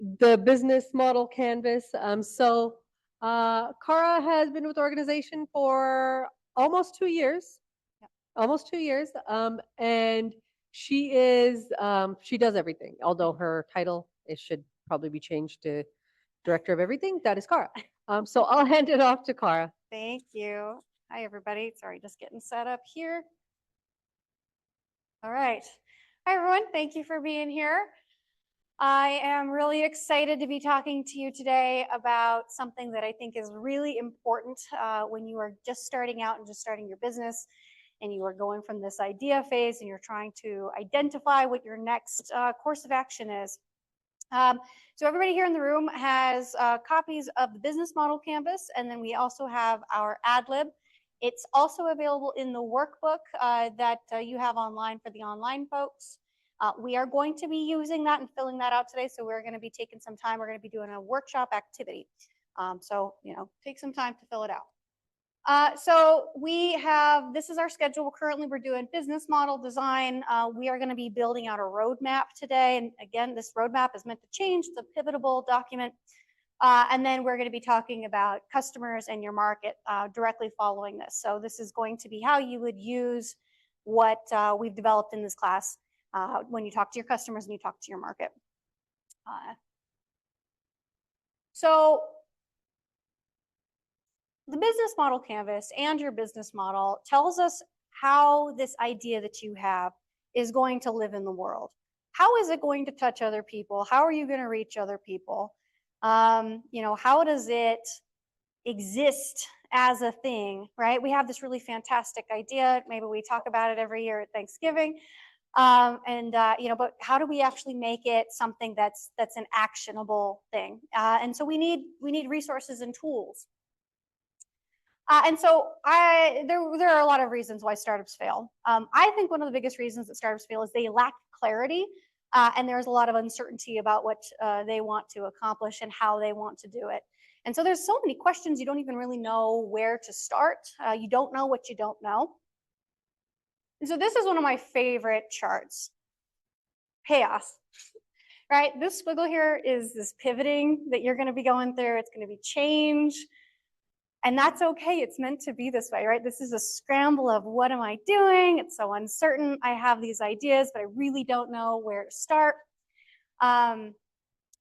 the business model canvas. Cara has been with the organization for almost 2 years. Yep. Almost 2 years. And she does everything. Although her title it should probably be changed to director of everything. That is Cara. So I'll hand it off to Cara. Thank you. Hi, everybody. Sorry, just getting set up here. All right. Hi, everyone. Thank you for being here. I am really excited to be talking to you today about something that I think is really important when you are just starting out and just starting your business and you are going from this idea phase and you're trying to identify what your next course of action is. So everybody here in the room has copies of the business model canvas, and then we also have our ad lib. It's also available in the workbook that you have online for the online folks. We are going to be using that and filling that out today, so we're going to be taking some time. We're going to be doing a workshop activity. So, take some time to fill it out. So this is our schedule. Currently, we're doing business model design. We are going to be building out a roadmap today. And again, this roadmap is meant to change the pivotable document. And then we're going to be talking about customers and your market directly following this. So this is going to be how you would use what we've developed in this class when you talk to your customers and you talk to your market. So the business model canvas and your business model tells us how this idea that you have is going to live in the world. How is it going to touch other people? How are you going to reach other people? How does it exist as a thing, right? We have this really fantastic idea. Maybe we talk about it every year at Thanksgiving. But how do we actually make it something that's an actionable thing? And so we need resources and tools. There are a lot of reasons why startups fail. I think one of the biggest reasons that startups fail is they lack clarity, and there's a lot of uncertainty about what they want to accomplish and how they want to do it. And so there's so many questions you don't even really know where to start. You don't know what you don't know. And so this is one of my favorite charts. Chaos, right? This squiggle here is this pivoting that you're going to be going through. It's going to be change. And that's okay. It's meant to be this way, right? This is a scramble of what am I doing? It's so uncertain. I have these ideas, but I really don't know where to start.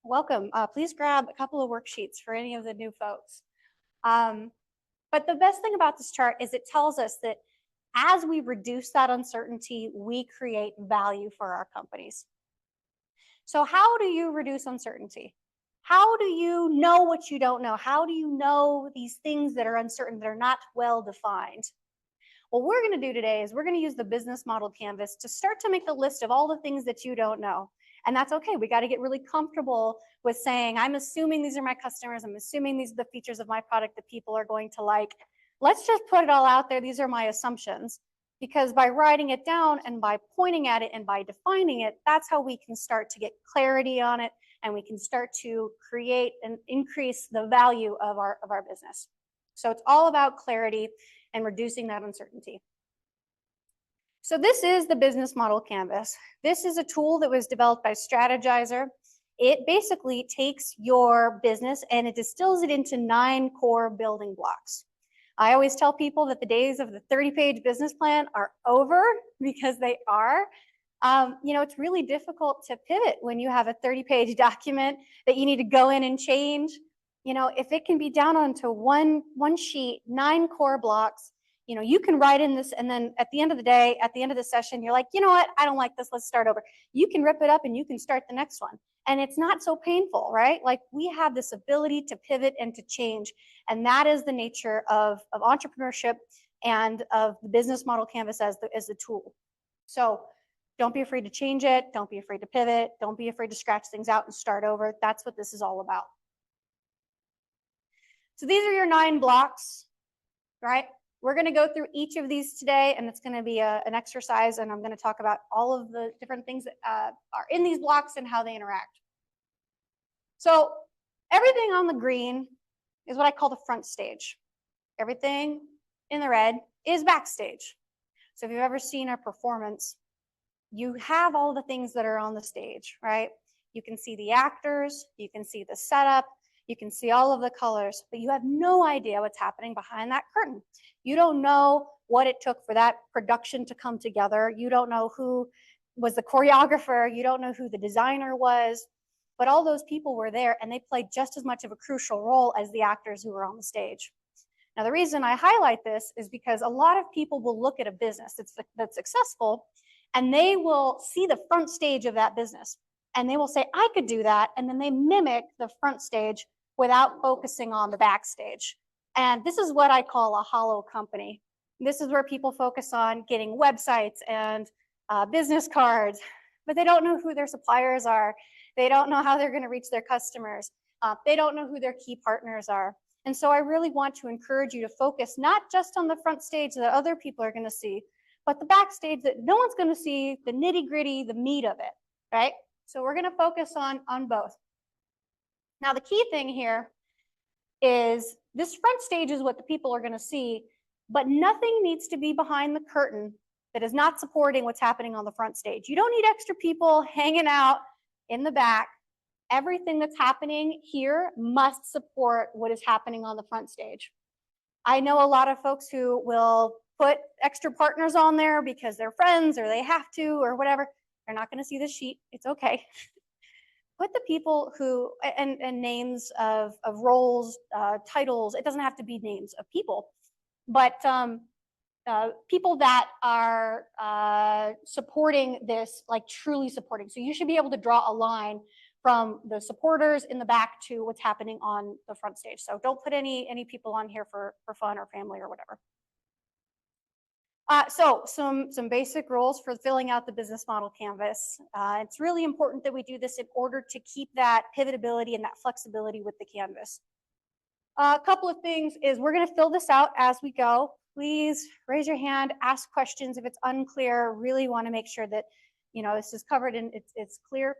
Welcome. Please grab a couple of worksheets for any of the new folks. But the best thing about this chart is it tells us that as we reduce that uncertainty, we create value for our companies. So how do you reduce uncertainty? How do you know what you don't know? How do you know these things that are uncertain, that are not well defined? What we're going to do today is we're going to use the business model canvas to start to make a list of all the things that you don't know. And that's okay. We got to get really comfortable with saying, I'm assuming these are my customers. I'm assuming these are the features of my product that people are going to like. Let's just put it all out there. These are my assumptions. Because by writing it down and by pointing at it and by defining it, that's how we can start to get clarity on it, and we can start to create and increase the value of our business. So it's all about clarity and reducing that uncertainty. So this is the business model canvas. This is a tool that was developed by Strategizer. It basically takes your business and it distills it into 9 core building blocks. I always tell people that the days of the 30-page business plan are over, because they are. It's really difficult to pivot when you have a 30-page document that you need to go in and change. If it can be down onto one sheet, 9 core blocks, you can write in this, and then at the end of the day, at the end of the session, you're like, you know what, I don't like this, let's start over. You can rip it up and you can start the next one. And it's not so painful, right? Like, we have this ability to pivot and to change. And that is the nature of entrepreneurship and of the business model canvas as the tool. So don't be afraid to change it. Don't be afraid to pivot. Don't be afraid to scratch things out and start over. That's what this is all about. So these are your 9 blocks, right? We're going to go through each of these today, and it's going to be an exercise, and I'm going to talk about all of the different things that are in these blocks and how they interact. So everything on the green is what I call the front stage. Everything in the red is backstage. So if you've ever seen a performance, you have all the things that are on the stage, right? You can see the actors, you can see the setup, you can see all of the colors, but you have no idea what's happening behind that curtain. You don't know what it took for that production to come together. You don't know who was the choreographer. You don't know who the designer was, but all those people were there and they played just as much of a crucial role as the actors who were on the stage. Now, the reason I highlight this is because a lot of people will look at a business that's successful and they will see the front stage of that business and they will say, I could do that. And then they mimic the front stage without focusing on the backstage. And this is what I call a hollow company. This is where people focus on getting websites and business cards, but they don't know who their suppliers are. They don't know how they're going to reach their customers. They don't know who their key partners are. And so I really want to encourage you to focus not just on the front stage that other people are going to see, but the backstage that no one's going to see, the nitty gritty, the meat of it, right? So we're going to focus on both. Now, the key thing here is this front stage is what the people are going to see, but nothing needs to be behind the curtain that is not supporting what's happening on the front stage. You don't need extra people hanging out in the back. Everything that's happening here must support what is happening on the front stage. I know a lot of folks who will put extra partners on there because they're friends or they have to or whatever. They're not going to see the sheet. It's okay. Put the people who, and names of roles, titles, it doesn't have to be names of people, but people that are supporting this, like truly supporting. So you should be able to draw a line from the supporters in the back to what's happening on the front stage. So don't put any people on here for fun or family or whatever. So some basic rules for filling out the business model canvas. It's really important that we do this in order to keep that pivotability and that flexibility with the canvas. A couple of things is we're going to fill this out as we go. Please raise your hand, ask questions if it's unclear. Really want to make sure that this is covered and it's clear.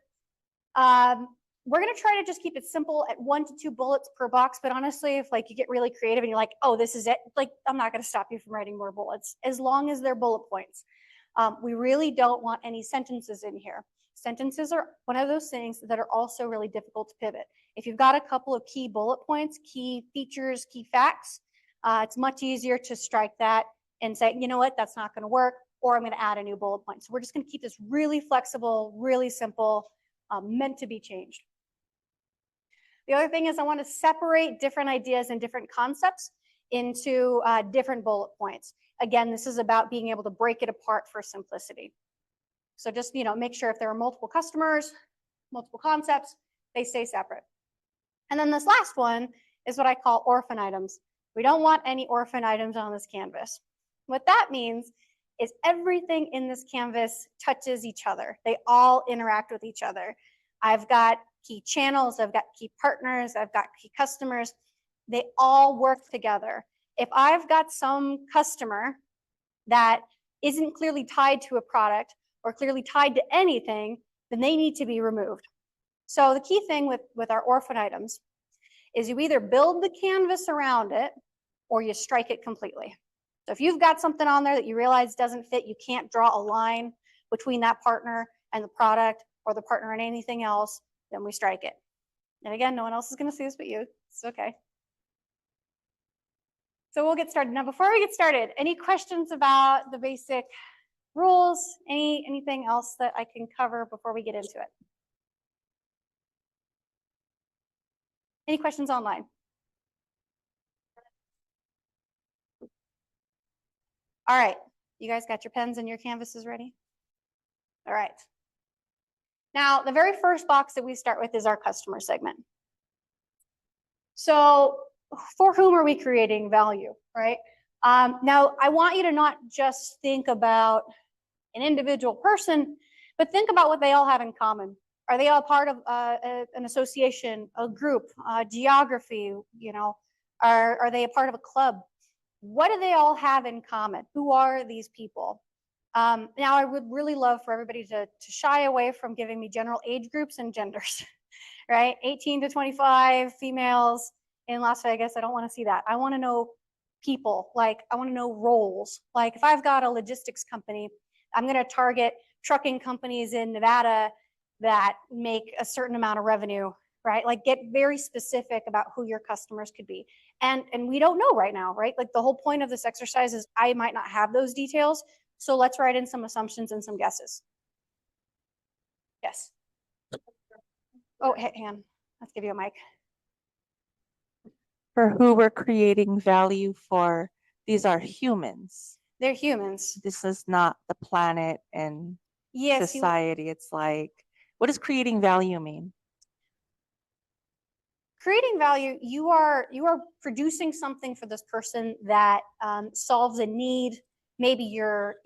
We're going to try to just keep it simple at 1 to 2 bullets per box. But honestly, if you get really creative and you're like, oh, this is it, I'm not going to stop you from writing more bullets as long as they're bullet points. We really don't want any sentences in here. Sentences are one of those things that are also really difficult to pivot. If you've got a couple of key bullet points, key features, key facts, it's much easier to strike that and say, you know what, that's not going to work, or I'm going to add a new bullet point. So we're just going to keep this really flexible, really simple, meant to be changed. The other thing is I want to separate different ideas and different concepts into different bullet points. Again, this is about being able to break it apart for simplicity. So just make sure if there are multiple customers, multiple concepts, they stay separate. And then this last one is what I call orphan items. We don't want any orphan items on this canvas. What that means is everything in this canvas touches each other. They all interact with each other. I've got key channels, I've got key partners, I've got key customers. They all work together. If I've got some customer that isn't clearly tied to a product or clearly tied to anything, then they need to be removed. So the key thing with our orphan items is you either build the canvas around it or you strike it completely. So if you've got something on there that you realize doesn't fit, you can't draw a line between that partner and the product or the partner and anything else, then we strike it. And again, no one else is going to see this but you. It's okay. So we'll get started. Now, before we get started, any questions about the basic rules? Anything else that I can cover before we get into it? Any questions online? All right. You guys got your pens and your canvases ready? All right. Now, the very first box that we start with is our customer segment. So for whom are we creating value, right? Now, I want you to not just think about an individual person, but think about what they all have in common. Are they all part of an association, a group, geography, are they a part of a club? What do they all have in common? Who are these people? Now, I would really love for everybody to shy away from giving me general age groups and genders, right? 18 to 25 females in Las Vegas. I don't want to see that. I want to know people. I want to know roles. If I've got a logistics company, I'm going to target trucking companies in Nevada that make a certain amount of revenue, right? Like get very specific about who your customers could be. And we don't know right now, right? Like the whole point of this exercise is I might not have those details. So let's write in some assumptions and some guesses. Yes. Oh, hang on. Let's give you a mic. For who we're creating value for, these are humans. They're humans. This is not the planet and Yes. society. It's like, what does creating value mean? Creating value, you are producing something for this person that solves a need. Maybe you're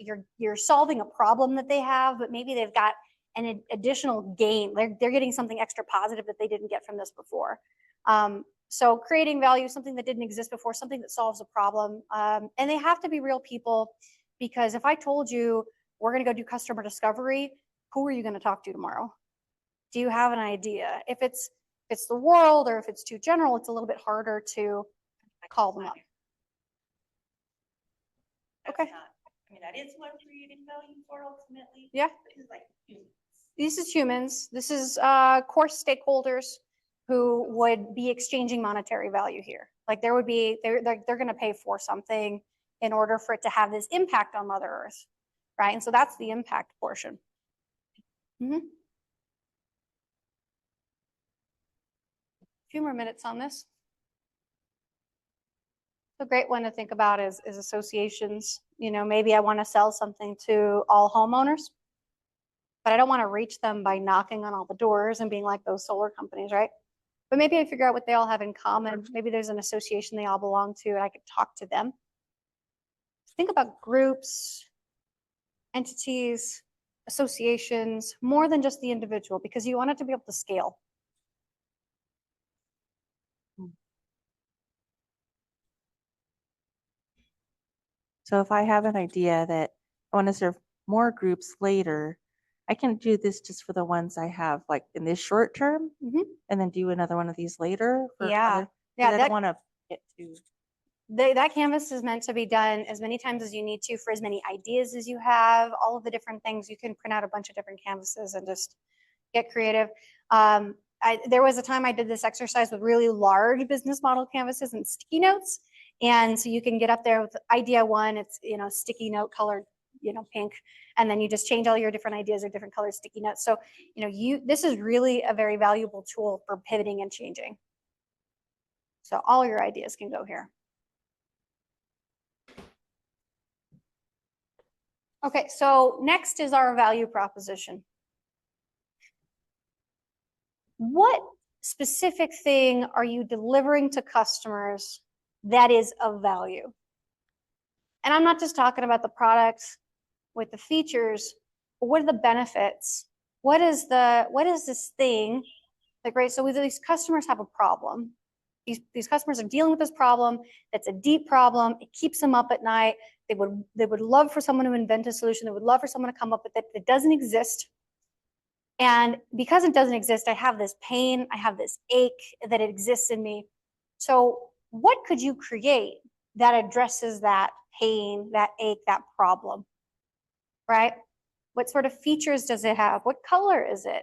solving a problem that they have, but maybe they've got an additional gain. They're getting something extra positive that they didn't get from this before. So creating value, something that didn't exist before, something that solves a problem. And they have to be real people, because if I told you we're going to go do customer discovery, who are you going to talk to tomorrow? Do you have an idea? If it's the world, or if it's too general, it's a little bit harder to call them up. Okay. I mean, that is what creating value for ultimately. Yeah. This is like humans. This is humans. This is core stakeholders who would be exchanging monetary value here. Like there would be, they're going to pay for something in order for it to have this impact on Mother Earth, right? And so that's the impact portion. Mm-hmm. Few more minutes on this. A great one to think about is associations. You know, maybe I want to sell something to all homeowners, but I don't want to reach them by knocking on all the doors and being like those solar companies, right? But maybe I figure out what they all have in common. Maybe there's an association they all belong to and I could talk to them. Think about groups, entities, associations, more than just the individual, because you want it to be able to scale. So if I have an idea that I want to serve more groups later, I can do this just for the ones I have like in this short term, and then do another one of these later. Yeah. I don't want to get to. That canvas is meant to be done as many times as you need to for as many ideas as you have, all of the different things. You can print out a bunch of different canvases and just get creative. There was a time I did this exercise with really large business model canvases and sticky notes. And so you can get up there with idea one, it's, you know, sticky note colored, you know, pink. And then you just change all your different ideas or different colored sticky notes. So, you know, this is really a very valuable tool for pivoting and changing. So all your ideas can go here. Okay, so next is our value proposition. What specific thing are you delivering to customers that is of value? And I'm not just talking about the product with the features, but what are the benefits? What is this thing? Like, right, so these customers have a problem. These customers are dealing with this problem. That's a deep problem. It keeps them up at night. They would love for someone to invent a solution. They would love for someone to come up with it. It doesn't exist. And because it doesn't exist, I have this pain. I have this ache that it exists in me. So what could you create that addresses that pain, that ache, that problem, right? What sort of features does it have? What color is it?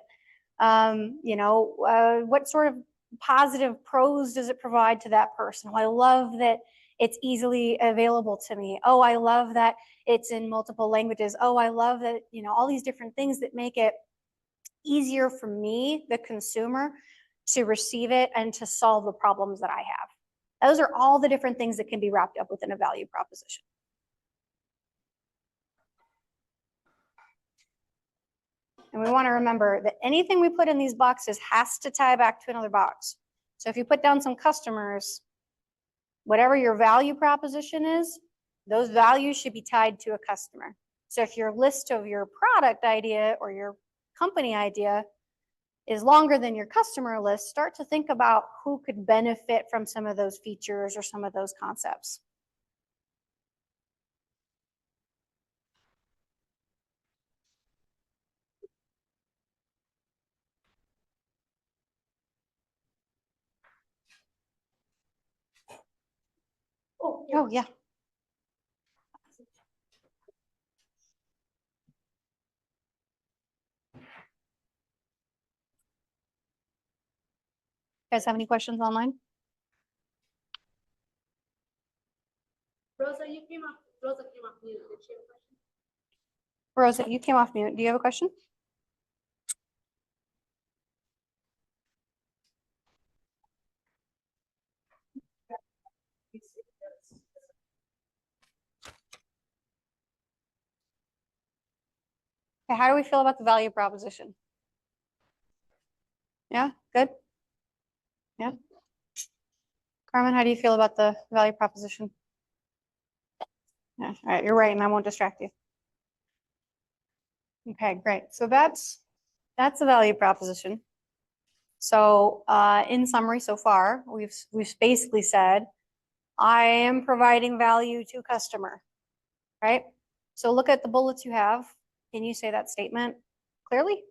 You know, what sort of positive pros does it provide to that person? Oh, I love that it's easily available to me. Oh, I love that it's in multiple languages. Oh, I love that, you know, all these different things that make it easier for me, the consumer, to receive it and to solve the problems that I have. Those are all the different things that can be wrapped up within a value proposition. And we want to remember that anything we put in these boxes has to tie back to another box. So if you put down some customers, whatever your value proposition is, those values should be tied to a customer. So if your list of your product idea or your company idea is longer than your customer list, start to think about who could benefit from some of those features or some of those concepts. Oh, yeah. guys have any questions online? Rosa, you came off. Rosa came off mute. Did she have a question? Rosa, you came off mute. Do you have a question? Okay, how do we feel about the value proposition? Yeah, good? Yeah. Carmen, how do you feel about the value proposition? Yeah, all right, you're right, and I won't distract you. Okay, great. So that's the value proposition. So in summary, so far, we've basically said, I am providing value to customer, right? So look at the bullets you have. Can you say that statement clearly,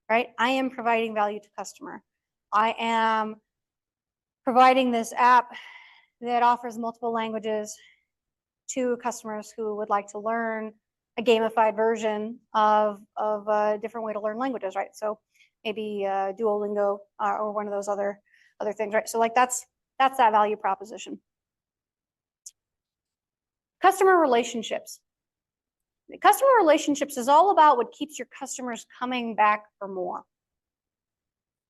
right? I am providing value to customer. I am providing this app that offers multiple languages to customers who would like to learn a gamified version of a different way to learn languages, right? So maybe Duolingo or one of those other things, right? So like that's that value proposition. Customer relationships. Customer relationships is all about what keeps your customers coming back for more.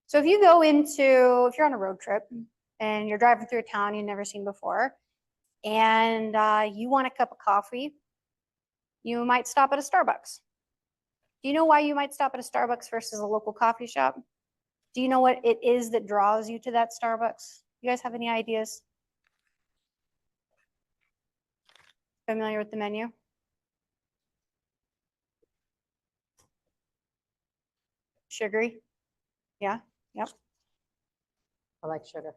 So if you're on a road trip and you're driving through a town you've never seen before, and you want a cup of coffee, you might stop at a Starbucks. Do you know why you might stop at a Starbucks versus a local coffee shop? Do you know what it is that draws you to that Starbucks? You guys have any ideas? Familiar with the menu? Sugary? Yeah, yep. I like sugar.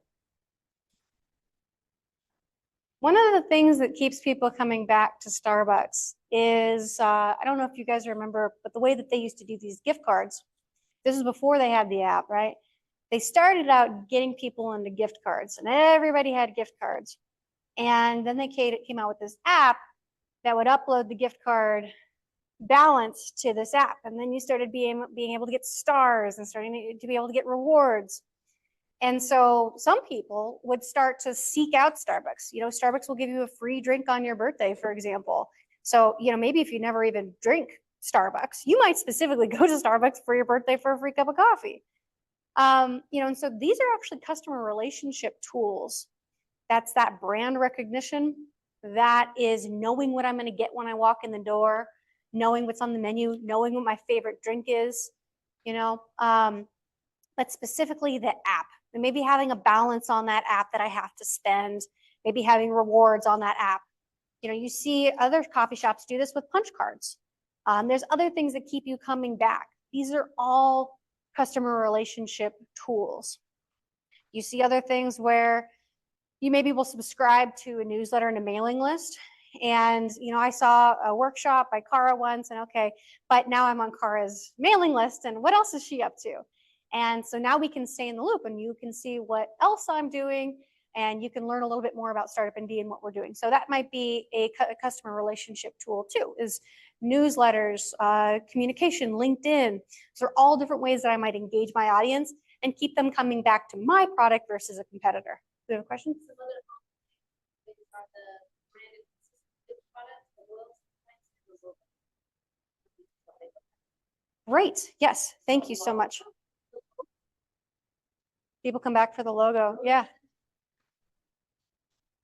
One of the things that keeps people coming back to Starbucks is, I don't know if you guys remember, but the way that they used to do these gift cards, this is before they had the app, right? They started out getting people into gift cards, and everybody had gift cards. And then they came out with this app that would upload the gift card balance to this app. And then you started being able to get stars and starting to be able to get rewards. And so some people would start to seek out Starbucks. You know, Starbucks will give you a free drink on your birthday, for example. So, you know, maybe if you never even drink Starbucks, you might specifically go to Starbucks for your birthday for a free cup of coffee. You know, and so these are actually customer relationship tools. That's that brand recognition. That is knowing what I'm going to get when I walk in the door, knowing what's on the menu, knowing what my favorite drink is, you know, but specifically the app. And maybe having a balance on that app that I have to spend, maybe having rewards on that app. You know, you see other coffee shops do this with punch cards. There's other things that keep you coming back. These are all customer relationship tools. You see other things where you maybe will subscribe to a newsletter and a mailing list. And, you know, I saw a workshop by Cara once, and okay, but now I'm on Cara's mailing list, and what else is she up to? And so now we can stay in the loop, and you can see what else I'm doing, and you can learn a little bit more about StartUpNV and what we're doing. So that might be a customer relationship tool too, is newsletters, communication, LinkedIn. Those are all different ways that I might engage my audience and keep them coming back to my product versus a competitor. Do you have a question? Great. Yes. Thank you so much. People come back for the logo. Yeah.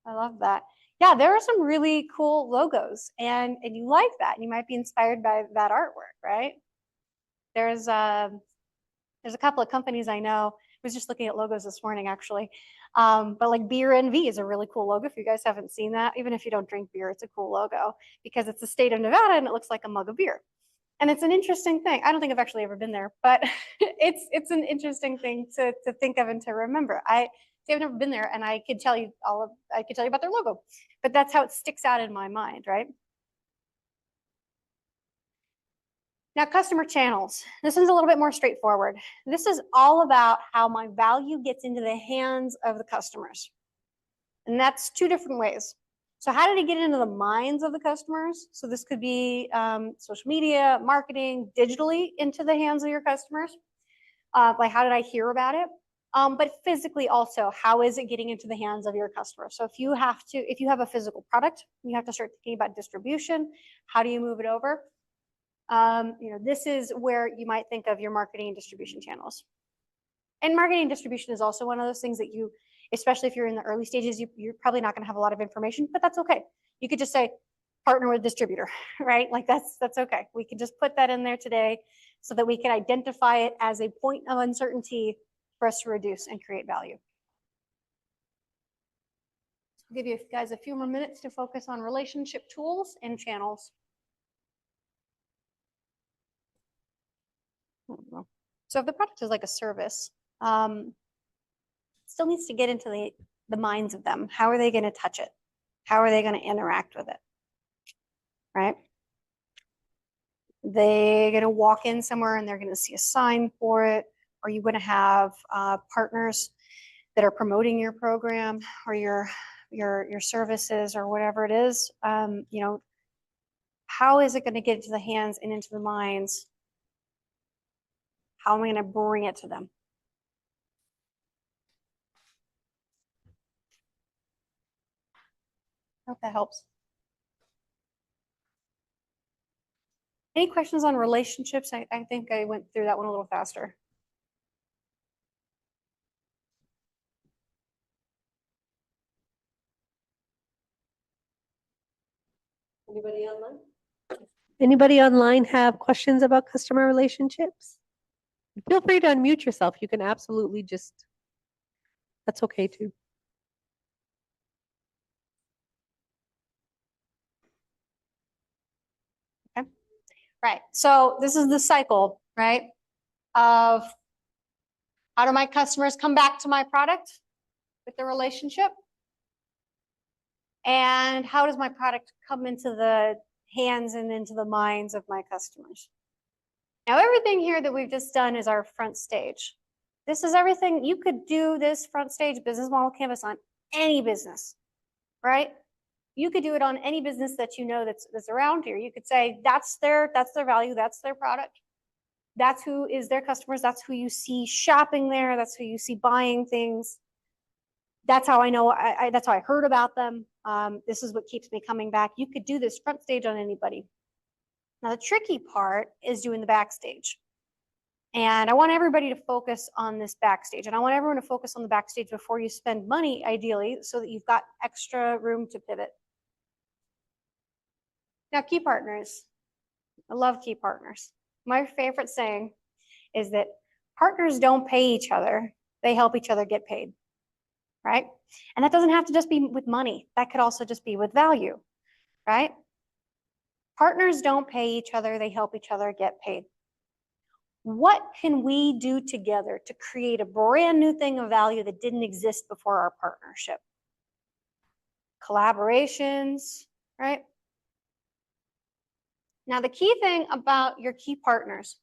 I love that. Yeah, there are some really cool logos, and you like that. You might be inspired by that artwork, right? There's a couple of companies I know. I was just looking at logos this morning, actually. But like BeerNV is a really cool logo. If you guys haven't seen that, even if you don't drink beer, it's a cool logo because it's the state of Nevada and it looks like a mug of beer. And it's an interesting thing. I don't think I've actually ever been there, but it's an interesting thing to think of and to remember. I've never been there, and I could tell you about their logo, but that's how it sticks out in my mind, right? Now, customer channels. This one's a little bit more straightforward. This is all about how my value gets into the hands of the customers. And that's two different ways. So how did it get into the minds of the customers? So this could be social media, marketing, digitally into the hands of your customers. Like how did I hear about it? but physically also, how is it getting into the hands of your customer? So if you have a physical product, you have to start thinking about distribution. How do you move it over? This is where you might think of your marketing and distribution channels. And marketing and distribution is also one of those things that you, especially if you're in the early stages, you're probably not going to have a lot of information, but that's okay. You could just say partner with distributor, right? Like that's okay. We can just put that in there today so that we can identify it as a point of uncertainty for us to reduce and create value. I'll give you guys a few more minutes to focus on relationship tools and channels. So if the product is like a service, it still needs to get into the minds of them. How are they going to touch it? How are they going to interact with it? Right? They're going to walk in somewhere and they're going to see a sign for it. Are you going to have partners that are promoting your program or your services or whatever it is? How is it going to get into the hands and into the minds? How am I going to bring it to them? I hope that helps. Any questions on relationships? I think I went through that one a little faster. Anybody online? Anybody online have questions about customer relationships? Feel free to unmute yourself. You can absolutely just, that's okay too. Okay. Right. So this is the cycle, right? Of how do my customers come back to my product with the relationship? And how does my product come into the hands and into the minds of my customers? Now, everything here that we've just done is our front stage. This is everything. You could do this front stage business model canvas on any business, right? You could do it on any business that you know that's around here. You could say that's their value, that's their product. That's who is their customers. That's who you see shopping there. That's who you see buying things. That's how I know, that's how I heard about them. This is what keeps me coming back. You could do this front stage on anybody. Now, the tricky part is doing the backstage. And I want everybody to focus on this backstage. And I want everyone to focus on the backstage before you spend money, ideally, so that you've got extra room to pivot. Now, key partners. I love key partners. My favorite saying is that partners don't pay each other. They help each other get paid, right? And that doesn't have to just be with money. That could also just be with value, right? Partners don't pay each other. They help each other get paid. What can we do together to create a brand new thing of value that didn't exist before our partnership? Collaborations, right? Now, the key thing about your key partners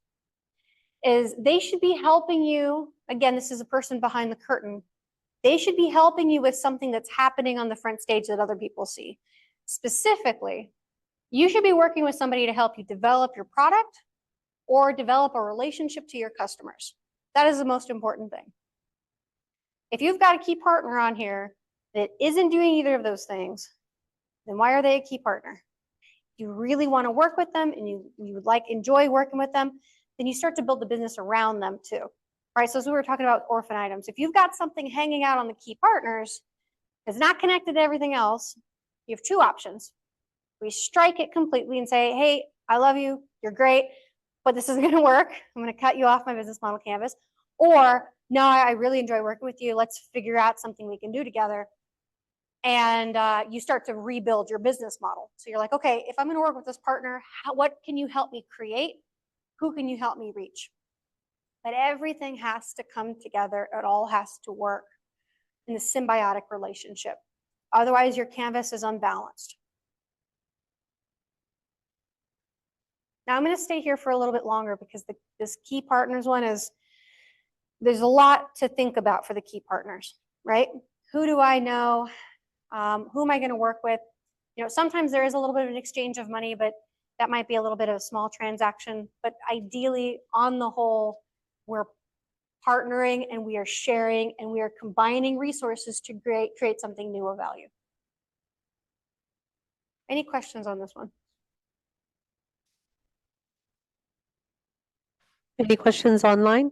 is they should be helping you. Again, this is a person behind the curtain. They should be helping you with something that's happening on the front stage that other people see. Specifically, you should be working with somebody to help you develop your product or develop a relationship to your customers. That is the most important thing. If you've got a key partner on here that isn't doing either of those things, then why are they a key partner? If you really want to work with them and you would enjoy working with them, then you start to build the business around them too. Right? So as we were talking about orphan items, if you've got something hanging out on the key partners that's not connected to everything else, you have two options. We strike it completely and say, hey, I love you, you're great, but this isn't going to work. I'm going to cut you off my business model canvas. Or, no, I really enjoy working with you. Let's figure out something we can do together. And you start to rebuild your business model. So you're like, okay, if I'm going to work with this partner, what can you help me create? Who can you help me reach? But everything has to come together. It all has to work in the symbiotic relationship. Otherwise, your canvas is unbalanced. Now, I'm going to stay here for a little bit longer because this key partners one there's a lot to think about for the key partners, right? Who do I know? Who am I going to work with? Sometimes there is a little bit of an exchange of money, but that might be a little bit of a small transaction. But ideally, on the whole, we're partnering and we are sharing and we are combining resources to create something new of value. Any questions on this one? Any questions online?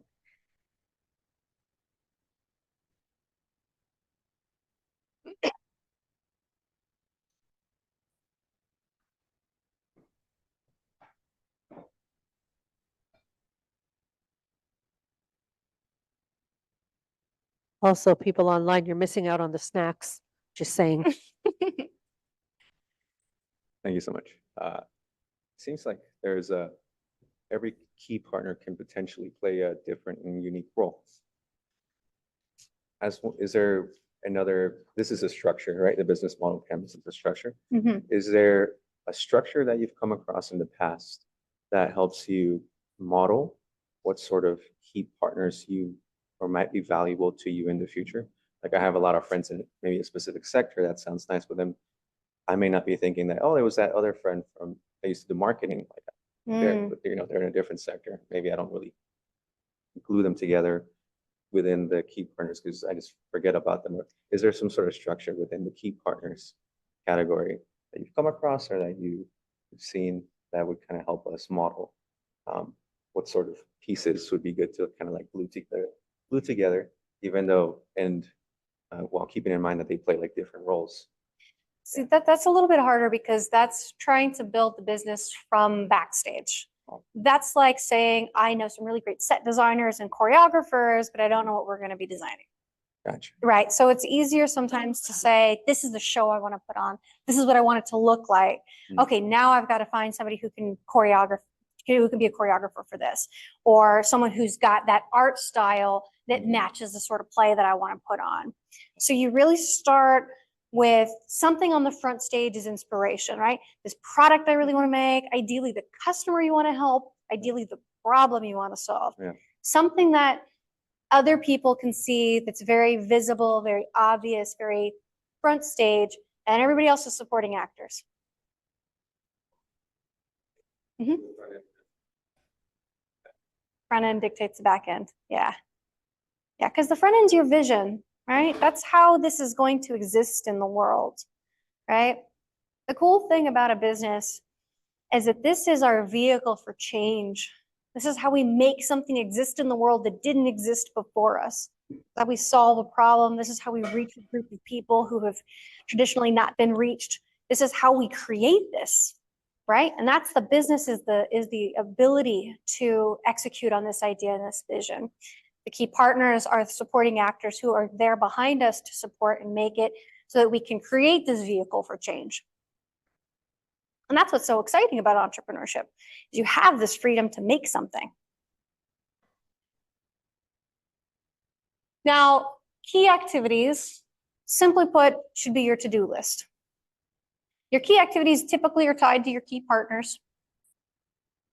Also, people online, you're missing out on the snacks, just saying. Thank you so much. Seems like there's every key partner can potentially play a different and unique role. Is there another, this is a structure, right? The business model canvas is a structure. Mhm. Is there a structure that you've come across in the past that helps you model what sort of key partners you or might be valuable to you in the future? Like I have a lot of friends in maybe a specific sector that sounds nice, but then I may not be thinking that, oh, it was that other friend from, I used to do marketing like that. Mm. They're in a different sector. Maybe I don't really glue them together within the key partners because I just forget about them. Is there some sort of structure within the key partners category that you've come across or that you've seen that would kind of help us model what sort of pieces would be good to kind of like glue together, even though, and while keeping in mind that they play like different roles? See, that's a little bit harder because that's trying to build the business from backstage. That's like saying, I know some really great set designers and choreographers, but I don't know what we're going to be designing. Gotcha. Right. So it's easier sometimes to say, this is the show I want to put on. This is what I want it to look like. Mm. Okay, now I've got to find somebody who can who can be a choreographer for this, or someone who's got that art style that matches the sort of play that I want to put on. So you really start with something on the front stage is inspiration, right? This product I really want to make, ideally the customer you want to help, ideally the problem you want to solve. Yeah. Something that other people can see that's very visible, very obvious, very front stage, and everybody else is supporting actors. Mm-hmm. Front end dictates the back end. Yeah. Yeah, because the front end's your vision, right? That's how this is going to exist in the world, right? The cool thing about a business is that this is our vehicle for change. This is how we make something exist in the world that didn't exist before us. That we solve a problem. This is how we reach a group of people who have traditionally not been reached. This is how we create this, right? And that's the business is the ability to execute on this idea and this vision. The key partners are the supporting actors who are there behind us to support and make it so that we can create this vehicle for change. And that's what's so exciting about entrepreneurship, is you have this freedom to make something. Now, key activities, simply put, should be your to-do list. Your key activities typically are tied to your key partners.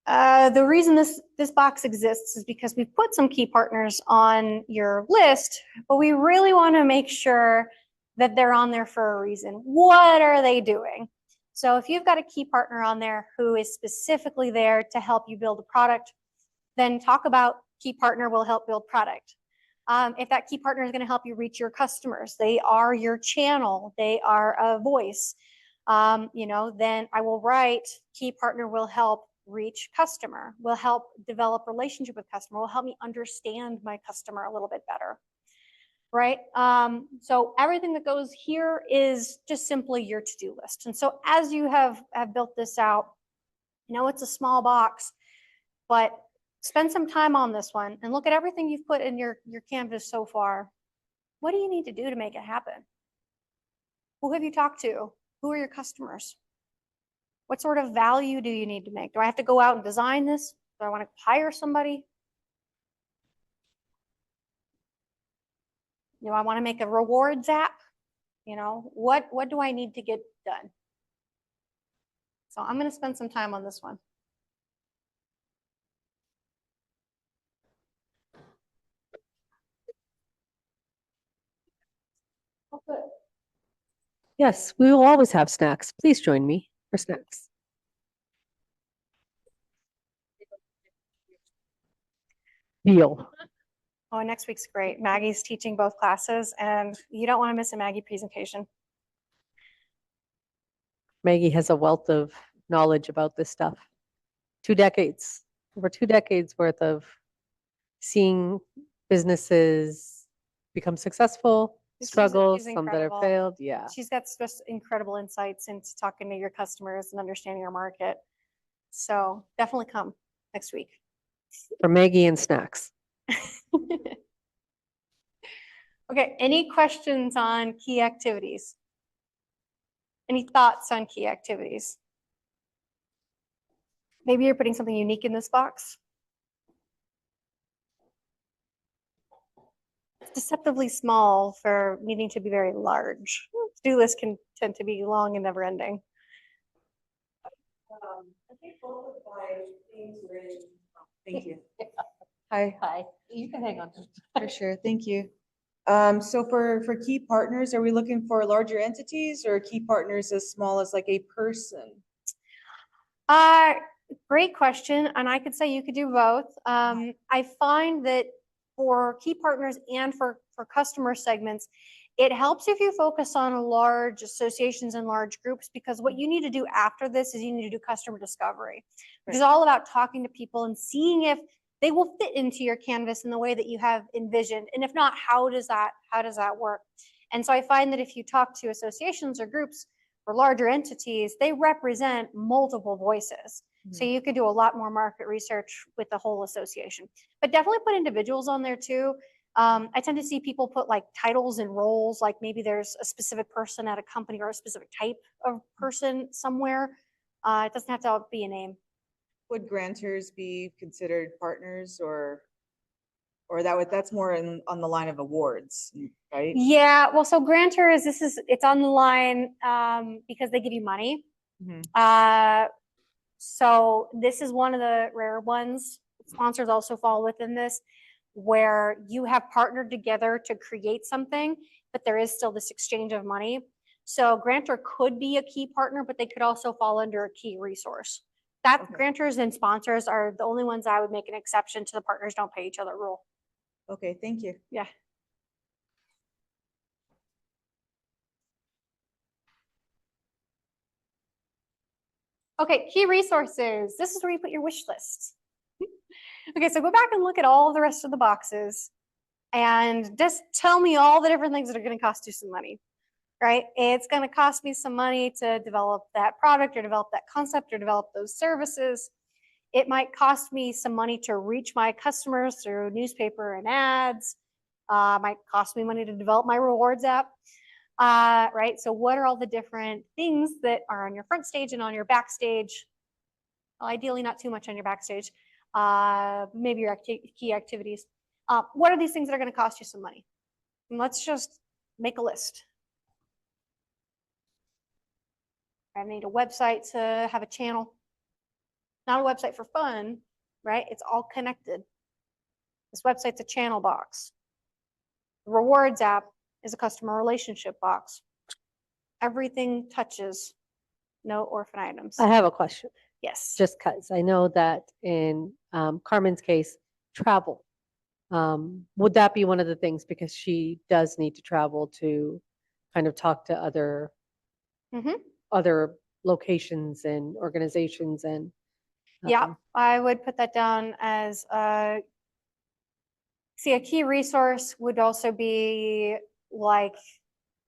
The reason this box exists is because we put some key partners on your list, but we really want to make sure that they're on there for a reason. What are they doing? So if you've got a key partner on there who is specifically there to help you build a product, then talk about key partner will help build product. If that key partner is going to help you reach your customers, they are your channel, they are a voice, then I will write key partner will help reach customer, will help develop relationship with customer, will help me understand my customer a little bit better, right? So everything that goes here is just simply your to-do list. And so as you have built this out, it's a small box, but spend some time on this one and look at everything you've put in your canvas so far. What do you need to do to make it happen? Who have you talked to? Who are your customers? What sort of value do you need to make? Do I have to go out and design this? Do I want to hire somebody? Do I want to make a rewards app? What do I need to get done? So I'm going to spend some time on this one. Yes, we will always have snacks. Please join me for snacks. Deal. Oh, next week's great. Maggie's teaching both classes, and you don't want to miss a Maggie presentation. Maggie has a wealth of knowledge about this stuff. 2 decades, over 2 decades worth of seeing businesses become successful, She's struggles, some that have incredible. failed. Yeah. She's got just incredible insights into talking to your customers and understanding your market. So definitely come next week. For Maggie and snacks. Okay, any questions on key activities? Any thoughts on key activities? Maybe you're putting something unique in this box. It's deceptively small for needing to be very large. To-do lists can tend to be long and never ending. I think both of my things were in. Thank you. Hi, Hi. You can hang on. For sure, thank you. So for key partners, are we looking for larger entities or key partners as small as like a person? Great question, and I could say you could do both. I find that for key partners and for customer segments, it helps if you focus on large associations and large groups, because what you need to do after this is you need to do customer discovery, which is all about talking to people and seeing if they will fit into your canvas in the way that you have envisioned, and if not, how does that work? And so I find that if you talk to associations or groups or larger entities, they represent multiple voices. So you could do a lot more market research with the whole association, but definitely put individuals on there too. I tend to see people put like titles and roles, like maybe there's a specific person at a company or a specific type of person somewhere. It doesn't have to be a name. Would grantors be considered partners or that's more on the line of awards, right? Yeah, well, so grantors, it's on the line because they give you money. Mhm. So this is one of the rare ones. Sponsors also fall within this, where you have partnered together to create something, but there is still this exchange of money. So grantor could be a key partner, but they could also fall under a key resource. That Okay. grantors and sponsors are the only ones I would make an exception to the partners don't pay each other rule. Okay, thank you. Yeah. Okay, key resources. This is where you put your wish list. Okay, so go back and look at all the rest of the boxes and just tell me all the different things that are going to cost you some money, right? It's going to cost me some money to develop that product or develop that concept or develop those services. It might cost me some money to reach my customers through newspaper and ads. Might cost me money to develop my rewards app. Right? So what are all the different things that are on your front stage and on your backstage? Well, ideally not too much on your backstage. Maybe your key activities. What are these things that are going to cost you some money? And let's just make a list. I need a website to have a channel. Not a website for fun, right? It's all connected. This website's a channel box. The rewards app is a customer relationship box. Everything touches no orphan items. I have a question, Yes. just because I know that in Carmen's case, travel. Would that be one of the things, because she does need to travel to kind of talk to other Mhm. other locations and organizations and Yeah, I would put that down as see, a key resource would also be like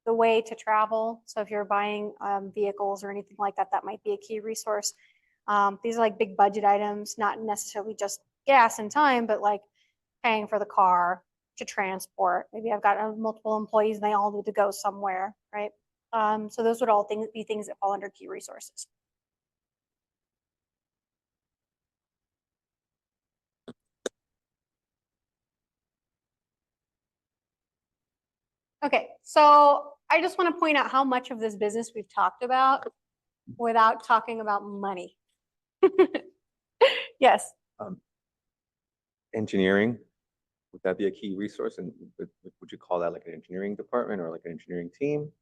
the way to travel. So if you're buying vehicles or anything like that, that might be a key resource. These are like big budget items, not necessarily just gas and time, but like paying for the car to transport. Maybe I've got multiple employees and they all need to go somewhere, right? So those would all be things that fall under key resources. Okay, so I just want to point out how much of this business we've talked about without talking about money. Yes. Engineering, would that be a key resource? And would you call that like an engineering department or like an engineering team?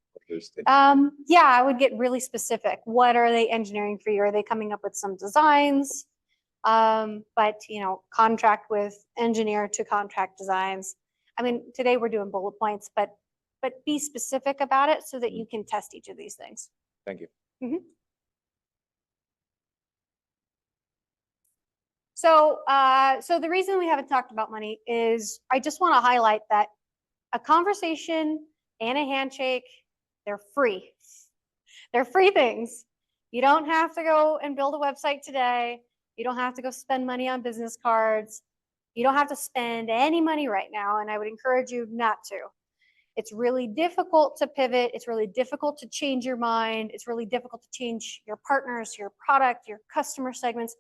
Yeah, I would get really specific. What are they engineering for you? Are they coming up with some designs? But contract with engineer to contract designs. I mean, today we're doing bullet points, but be specific about it so that you can test each of these things. Thank you. So, so the reason we haven't talked about money is I just want to highlight that a conversation and a handshake, they're free. They're free things. You don't have to go and build a website today. You don't have to go spend money on business cards. You don't have to spend any money right now, and I would encourage you not to. It's really difficult to pivot. It's really difficult to change your mind. It's really difficult to change your partners, your product, your customer segments.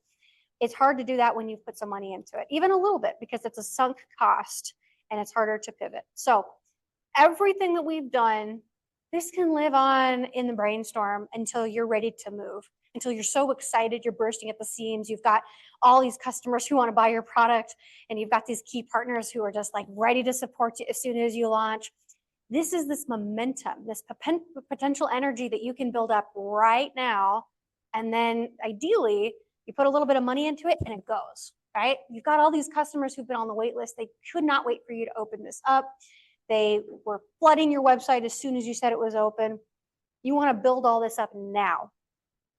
It's hard to do that when you put some money into it, even a little bit, because it's a sunk cost and it's harder to pivot. So everything that we've done, this can live on in the brainstorm until you're ready to move, until you're so excited, you're bursting at the seams. You've got all these customers who want to buy your product, and you've got these key partners who are just like ready to support you as soon as you launch. This is this momentum, this potential energy that you can build up right now. And then ideally, you put a little bit of money into it and it goes, right? You've got all these customers who've been on the wait list. They could not wait for you to open this up. They were flooding your website as soon as you said it was open. You want to build all this up now.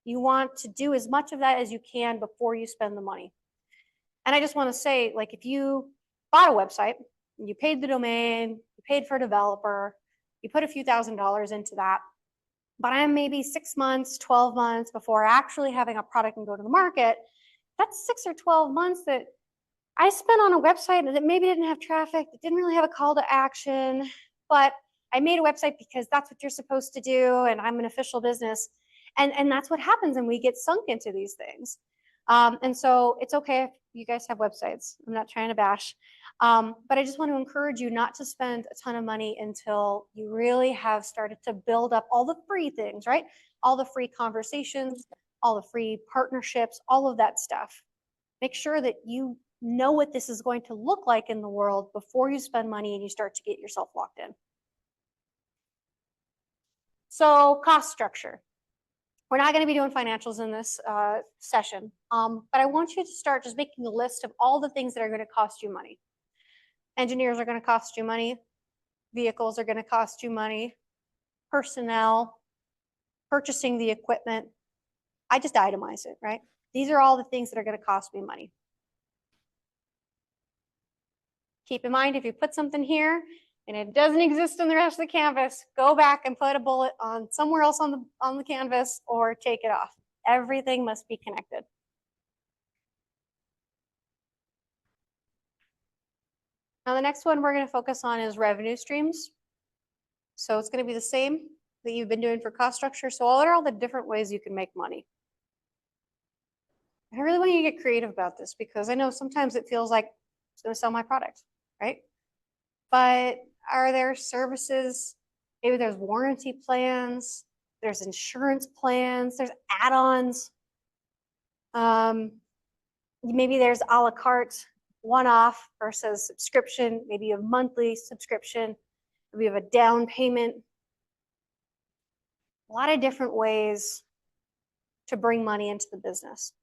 You want to do as much of that as you can before you spend the money. And I just want to say, like, if you bought a website, you paid the domain, you paid for a developer, you put a few $1,000s into that, but I'm maybe 6 months, 12 months before actually having a product and go to the market, that's 6 or 12 months that I spent on a website that maybe didn't have traffic, that didn't really have a call to action, but I made a website because that's what you're supposed to do, and I'm an official business. And that's what happens, and we get sunk into these things. And so it's okay if you guys have websites. I'm not trying to bash. But I just want to encourage you not to spend a ton of money until you really have started to build up all the free things, right? All the free conversations, all the free partnerships, all of that stuff. Make sure that you know what this is going to look like in the world before you spend money and you start to get yourself locked in. So cost structure. We're not going to be doing financials in this session, but I want you to start just making a list of all the things that are going to cost you money. Engineers are going to cost you money. Vehicles are going to cost you money. Personnel, purchasing the equipment. I just itemize it, right? These are all the things that are going to cost me money. Keep in mind, if you put something here and it doesn't exist in the rest of the canvas, go back and put a bullet on somewhere else on the canvas or take it off. Everything must be connected. Now the next one we're going to focus on is revenue streams. So it's going to be the same that you've been doing for cost structure. So what are all the different ways you can make money? I really want you to get creative about this because I know sometimes it feels like it's going to sell my product, right? But are there services? Maybe there's warranty plans, there's insurance plans, there's add-ons. Maybe there's a la carte, one-off versus subscription. Maybe you have monthly subscription. Maybe you have a down payment. A lot of different ways to bring money into the business.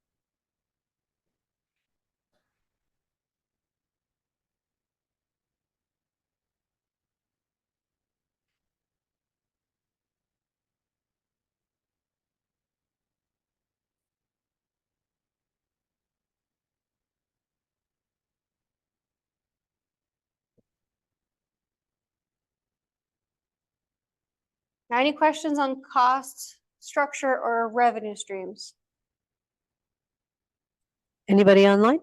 Now, any questions on cost structure or revenue streams? Anybody online?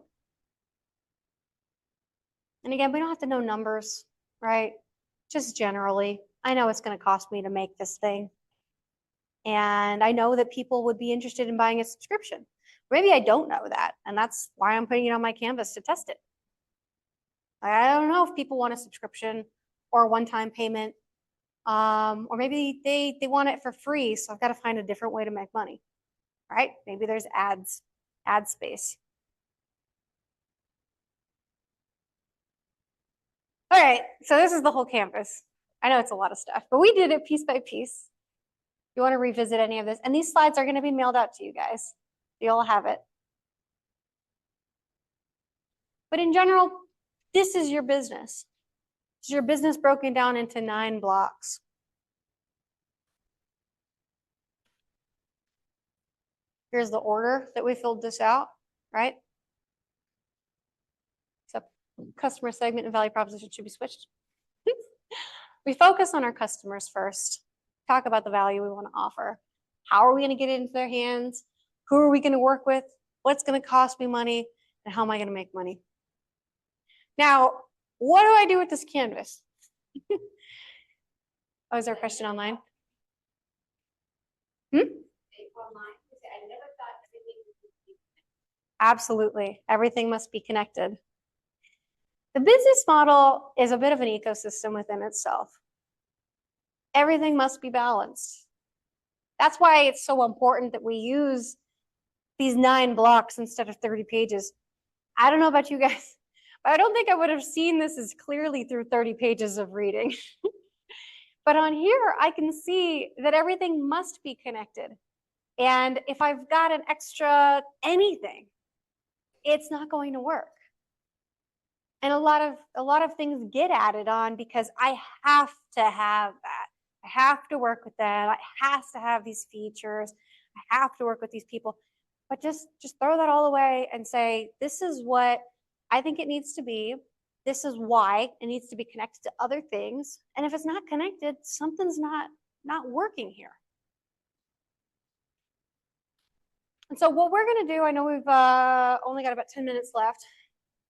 And again, we don't have to know numbers, right? Just generally, I know it's going to cost me to make this thing. And I know that people would be interested in buying a subscription. Maybe I don't know that, and that's why I'm putting it on my canvas to test it. I don't know if people want a subscription or a one-time payment, or maybe they want it for free, so I've got to find a different way to make money, right? Maybe there's ads, ad space. All right, so this is the whole canvas. I know it's a lot of stuff, but we did it piece by piece. If you want to revisit any of this, and these slides are going to be mailed out to you guys. You'll have it. But in general, this is your business. This is your business broken down into 9 blocks. Here's the order that we filled this out, right? Except customer segment and value proposition should be switched. We focus on our customers first, talk about the value we want to offer. How are we going to get it into their hands? Who are we going to work with? What's going to cost me money? And how am I going to make money? Now, what do I do with this canvas? Oh, is there a question online? Absolutely. Everything must be connected. The business model is a bit of an ecosystem within itself. Everything must be balanced. That's why it's so important that we use these 9 blocks instead of 30 pages. I don't know about you guys, but I don't think I would have seen this as clearly through 30 pages of reading. But on here, I can see that everything must be connected. And if I've got an extra anything, it's not going to work. And a lot of things get added on because I have to have that. I have to work with that. I have to have these features. I have to work with these people. But just throw that all away and say, this is what I think it needs to be. This is why it needs to be connected to other things. And if it's not connected, something's not working here. And so what we're going to do, I know we've only got about 10 minutes left.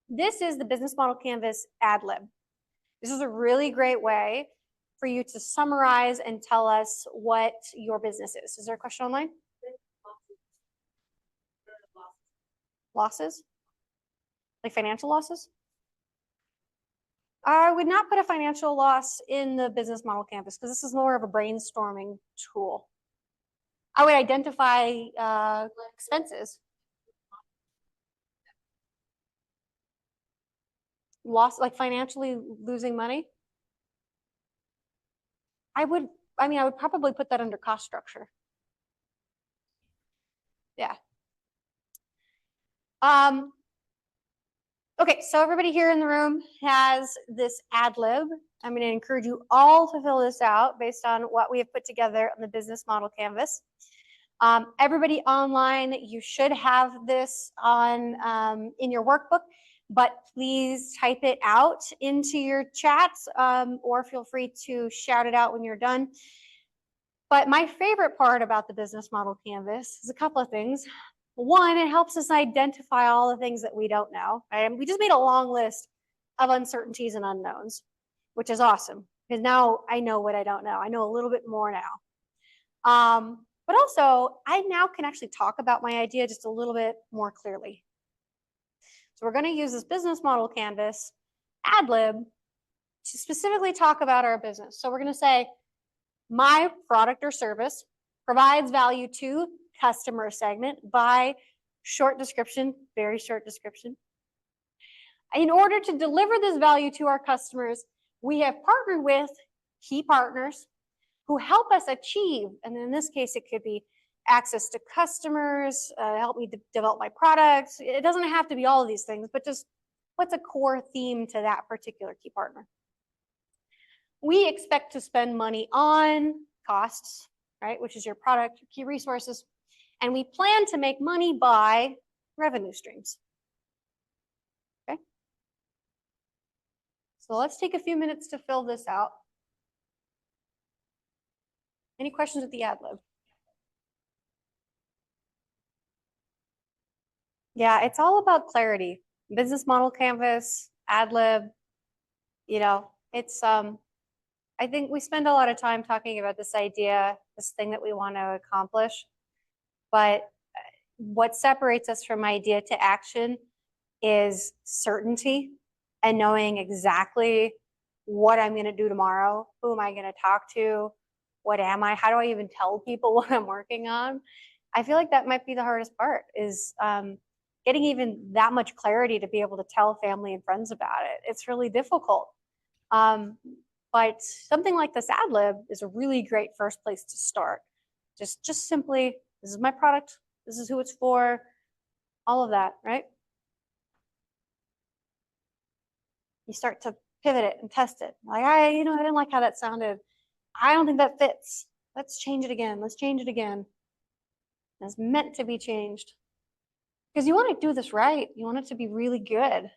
This is the business model canvas ad lib. This is a really great way for you to summarize and tell us what your business is. Is there a question online? Losses? Like financial losses? I would not put a financial loss in the business model canvas because this is more of a brainstorming tool. I would identify expenses. Loss, like financially losing money. I would probably put that under cost structure. Yeah. Okay, so everybody here in the room has this ad lib. I'm going to encourage you all to fill this out based on what we have put together on the business model canvas. Everybody online, you should have this on in your workbook, but please type it out into your chats or feel free to shout it out when you're done. But my favorite part about the business model canvas is a couple of things. One, it helps us identify all the things that we don't know. Right? We just made a long list of uncertainties and unknowns, which is awesome because now I know what I don't know. I know a little bit more now. But also, I now can actually talk about my idea just a little bit more clearly. So we're going to use this business model canvas ad lib to specifically talk about our business. So we're going to say, my product or service provides value to customer segment by short description, very short description. In order to deliver this value to our customers, we have partnered with key partners who help us achieve, and in this case, it could be access to customers, help me develop my products. It doesn't have to be all of these things, but just what's a core theme to that particular key partner. We expect to spend money on costs, right, which is your product, your key resources, and we plan to make money by revenue streams. Okay? So let's take a few minutes to fill this out. Any questions with the ad lib? Yeah, it's all about clarity. Business model canvas, ad lib, you know, it's I think we spend a lot of time talking about this idea, this thing that we want to accomplish. But what separates us from idea to action is certainty and knowing exactly what I'm going to do tomorrow, who am I going to talk to, what am I, how do I even tell people what I'm working on? I feel like that might be the hardest part is getting even that much clarity to be able to tell family and friends about it. It's really difficult. But something like this ad lib is a really great first place to start. Just simply, this is my product, this is who it's for, all of that, right? You start to pivot it and test it. Like, I didn't like how that sounded. I don't think that fits. Let's change it again. Let's change it again. It's meant to be changed. Because you want to do this right. You want it to be really good.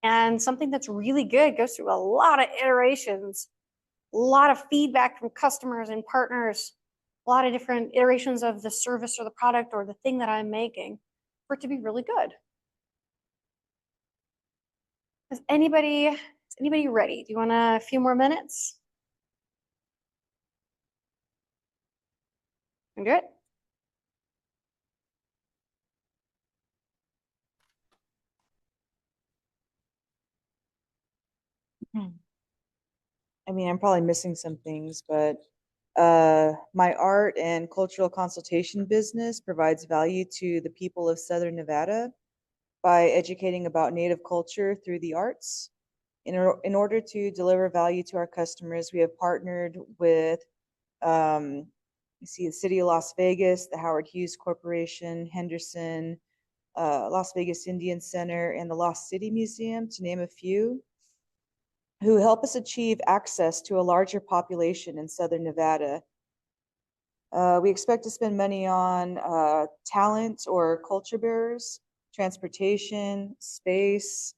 And something that's really good goes through a lot of iterations, a lot of feedback from customers and partners, a lot of different iterations of the service or the product or the thing that I'm making for it to be really good. Is anybody ready? Do you want a few more minutes? Can do it? I mean, I'm probably missing some things, but my art and cultural consultation business provides value to the people of Southern Nevada by educating about Native culture through the arts. In order to deliver value to our customers, we have partnered with you see the City of Las Vegas, the Howard Hughes Corporation, Henderson, Las Vegas Indian Center, and the Lost City Museum, to name a few, who help us achieve access to a larger population in Southern Nevada. We expect to spend money on talent or culture bearers, transportation, space,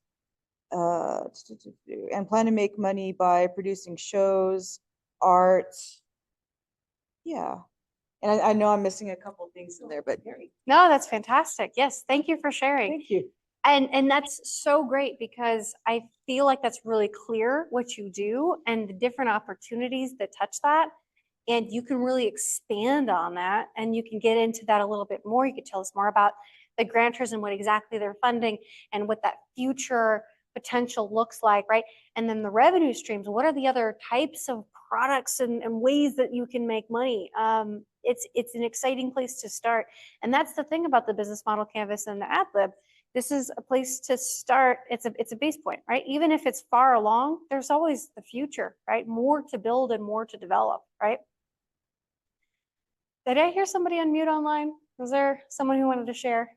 and plan to make money by producing shows, art. Yeah. And I know I'm missing a couple things in there, but No, that's fantastic. Yes, thank you for sharing. thank you. And that's so great because I feel like that's really clear what you do and the different opportunities that touch that. And you can really expand on that and you can get into that a little bit more. You could tell us more about the grantors and what exactly they're funding and what that future potential looks like, right? And then the revenue streams, what are the other types of products and ways that you can make money? It's an exciting place to start. And that's the thing about the business model canvas and the ad lib. This is a place to start. It's a base point, right? Even if it's far along, there's always the future, right? More to build and more to develop, right? Did I hear somebody unmute online? Was there someone who wanted to share?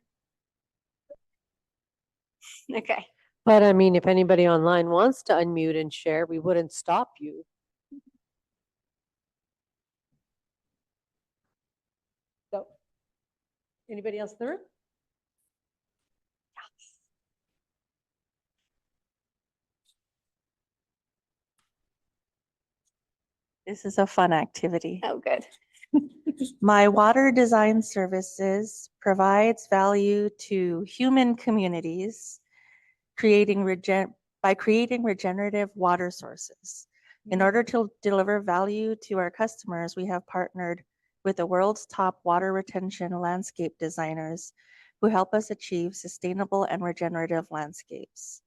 Okay. But I mean, if anybody online wants to unmute and share, we wouldn't stop you. So, anybody else in the room? This is a fun activity. Oh, good. My water design services provides value to human communities, by creating regenerative water sources. In order to deliver value to our customers, we have partnered with the world's top water retention landscape designers who help us achieve sustainable and regenerative landscapes.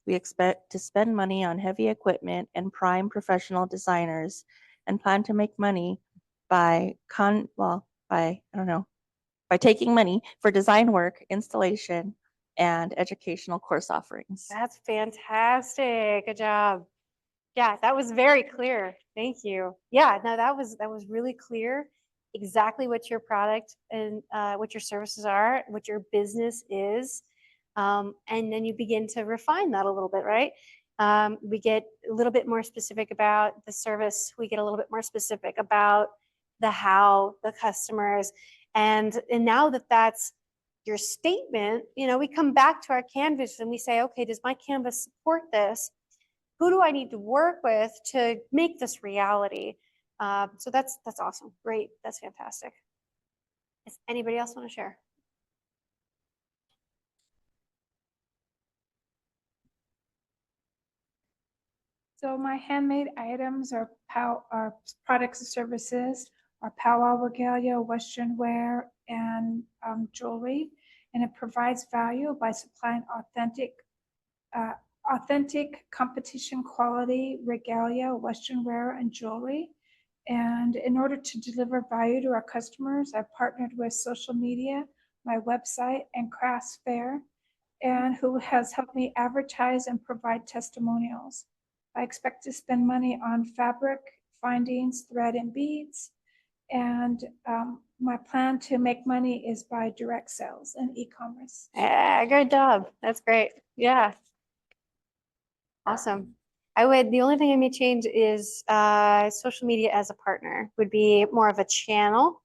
We expect to spend money on heavy equipment and prime professional designers and plan to make money by taking money for design work, installation, and educational course offerings. That's fantastic. Good job. Yeah, that was very clear. Thank you. Yeah, no, that was really clear. Exactly what your product and what your services are, what your business is. And then you begin to refine that a little bit, right? We get a little bit more specific about the service. We get a little bit more specific about the how, the customers. And now that that's your statement, we come back to our canvas and we say, okay, does my canvas support this? Who do I need to work with to make this reality? So that's awesome. Great. That's fantastic. Does anybody else want to share? So my handmade items are products and services are powwow regalia, Western wear, and jewelry. And it provides value by supplying authentic competition quality regalia, Western wear, and jewelry. And in order to deliver value to our customers, I've partnered with social media, my website, and crafts fair, and who has helped me advertise and provide testimonials. I expect to spend money on fabric, findings, thread, and beads. And my plan to make money is by direct sales and e-commerce. Yeah, good job. That's great. Yeah. Awesome. The only thing I may change is social media as a partner would be more of a channel,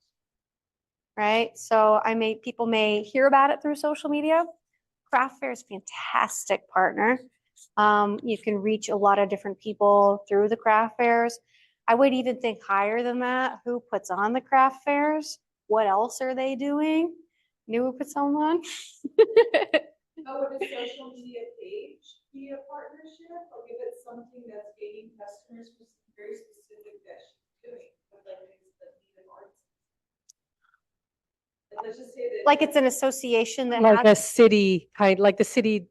right? So people may hear about it through social media. Craft fair is a fantastic partner. You can reach a lot of different people through the craft fairs. I would even think higher than that. Who puts on the craft fairs? What else are they doing? Knew who puts them on? How would a social media page be a partnership? Like if it's something that's gaining customers for something very specific that she's doing, but like it's the native arts. Like, let's just say that. Like it's an association that Like a has, city kind, like the city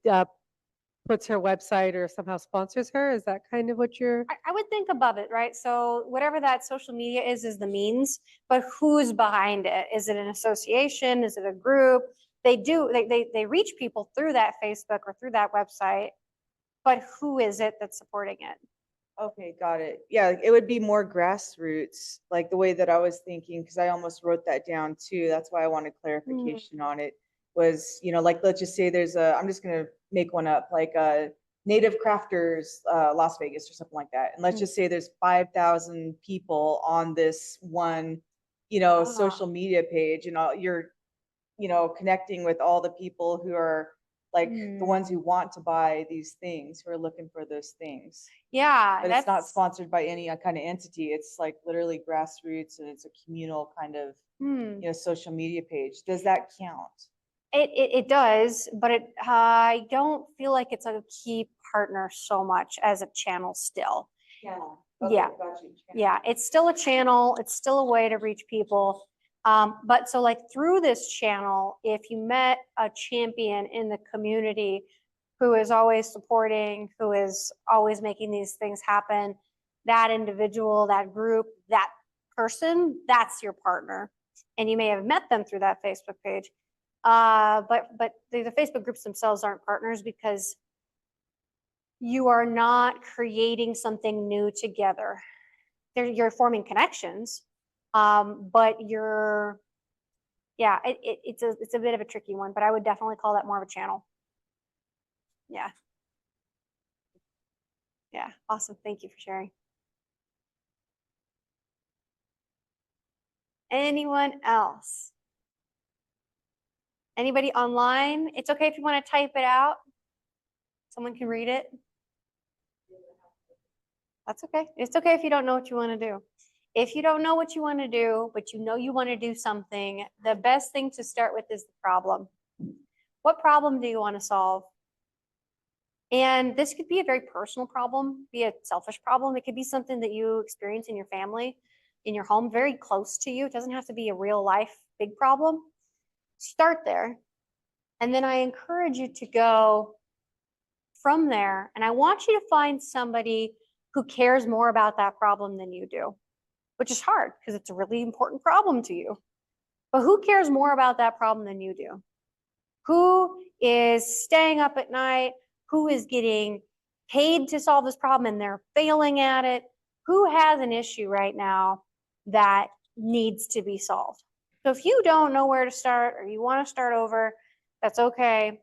puts her website or somehow sponsors her? Is that kind of what you're? I would think above it, right? So whatever that social media is the means, but who's behind it? Is it an association? Is it a group? They reach people through that Facebook or through that website, but who is it that's supporting it? Okay, got it. Yeah, it would be more grassroots, like the way that I was thinking, because I almost wrote that down too. That's why I wanted clarification on it. Was, like let's just say I'm just gonna make one up, like a Native Crafters Las Vegas or something like that. And let's just say there's 5,000 people on this one, social media page, and you're, connecting with all the people who are like the ones who want to buy these things, who are looking for those things. Yeah, But it's not sponsored by any kind of entity. It's like literally grassroots, and it's a communal kind of, social media page. Does that count? It does, but I don't feel like it's a key partner so much as a channel still. Channel. Yeah. Got you. Yeah, it's still a channel. It's still a way to reach people. But so like through this channel, if you met a champion in the community who is always supporting, who is always making these things happen, that individual, that group, that person, that's your partner. And you may have met them through that Facebook page. But the Facebook groups themselves aren't partners because you are not creating something new together. You're forming connections, but it's a bit of a tricky one, but I would definitely call that more of a channel. Yeah. Yeah, awesome. Thank you for sharing. Anyone else? Anybody online? It's okay if you want to type it out. Someone can read it. That's okay. It's okay if you don't know what you want to do. If you don't know what you want to do, but you know you want to do something, the best thing to start with is the problem. What problem do you want to solve? And this could be a very personal problem, be a selfish problem. It could be something that you experience in your family, in your home, very close to you. It doesn't have to be a real life big problem. Start there. And then I encourage you to go from there. And I want you to find somebody who cares more about that problem than you do, which is hard because it's a really important problem to you. But who cares more about that problem than you do? Who is staying up at night? Who is getting paid to solve this problem and they're failing at it? Who has an issue right now that needs to be solved? So if you don't know where to start or you want to start over, that's okay.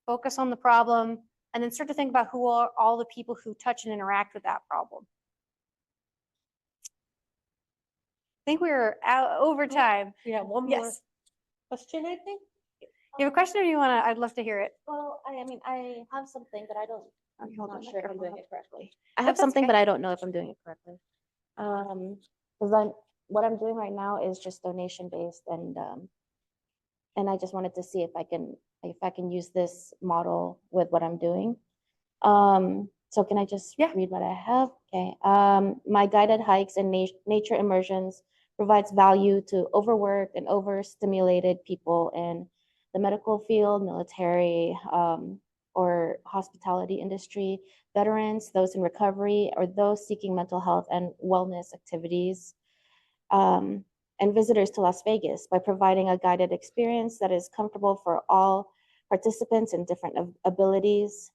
Focus on the problem and then start to think about who are all the people who touch and interact with that problem. I think we're out over time. Yeah, one more Yes. question, I think. You have a question or you want to? I'd love to hear it. Well, I mean, I have something, but I'm hold on, not sure if I'm microphone doing up. it correctly. I have That's something, okay. but I don't know if I'm doing it correctly. Because what I'm doing right now is just donation based, and I just wanted to see if I can use this model with what I'm doing. So can I just read what I have? Okay. My guided hikes and nature immersions provides value to overworked and overstimulated people in the medical field, military, or hospitality industry, veterans, those in recovery, or those seeking mental health and wellness activities, and visitors to Las Vegas by providing a guided experience that is comfortable for all participants in different abilities.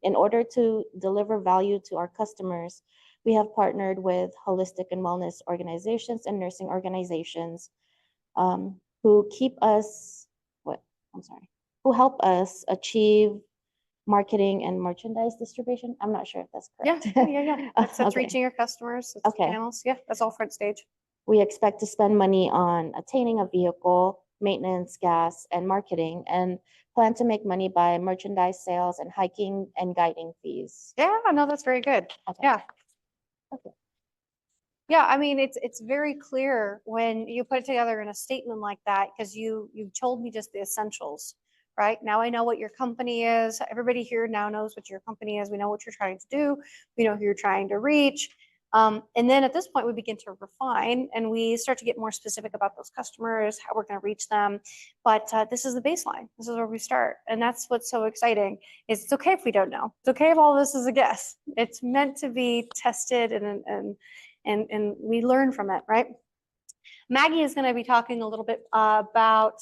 In order to deliver value to our customers, we have partnered with holistic and wellness organizations and nursing organizations who help us achieve marketing and merchandise distribution. I'm not sure if that's Yeah, correct. yeah. That's Okay. reaching your customers, it's Okay. channels. Yeah, that's all front stage. We expect to spend money on attaining a vehicle, maintenance, gas, and marketing, and plan to make money by merchandise sales and hiking and guiding fees. Yeah, no, that's very good. Okay. Yeah. Okay. Yeah, I mean, it's very clear when you put it together in a statement like that, because you've told me just the essentials, right? Now I know what your company is. Everybody here now knows what your company is. We know what you're trying to do. We know who you're trying to reach. And then at this point, we begin to refine and we start to get more specific about those customers, how we're going to reach them. But this is the baseline. This is where we start. And that's what's so exciting is it's okay if we don't know. It's okay if all this is a guess. It's meant to be tested and we learn from it, right? Maggie is going to be talking a little bit about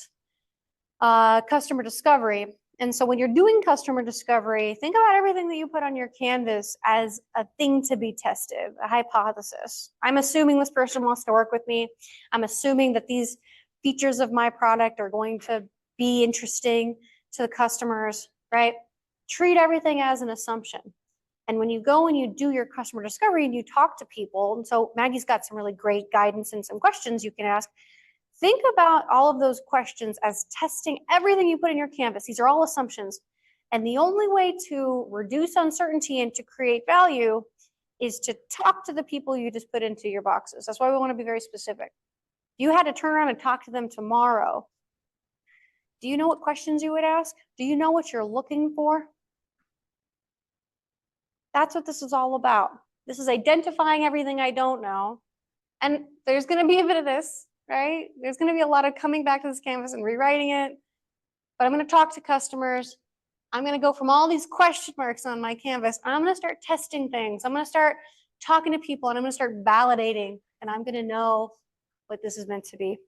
customer discovery. And so when you're doing customer discovery, think about everything that you put on your canvas as a thing to be tested, a hypothesis. I'm assuming this person wants to work with me. I'm assuming that these features of my product are going to be interesting to the customers, right? Treat everything as an assumption. And when you go and you do your customer discovery and you talk to people, and so Maggie's got some really great guidance and some questions you can ask. Think about all of those questions as testing everything you put in your canvas. These are all assumptions. And the only way to reduce uncertainty and to create value is to talk to the people you just put into your boxes. That's why we want to be very specific. If you had to turn around and talk to them tomorrow, do you know what questions you would ask? Do you know what you're looking for? That's what this is all about. This is identifying everything I don't know. And there's going to be a bit of this, right? There's going to be a lot of coming back to this canvas and rewriting it. But I'm going to talk to customers. I'm going to go from all these question marks on my canvas. And I'm going to start testing things. I'm going to start talking to people and I'm going to start validating. And I'm going to know what this is meant to be.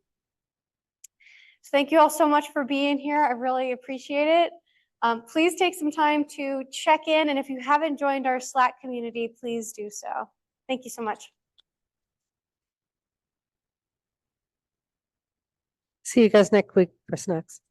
So thank you all so much for being here. I really appreciate it. Please take some time to check in. And if you haven't joined our Slack community, please do so. Thank you so much. See you guys next week for snacks.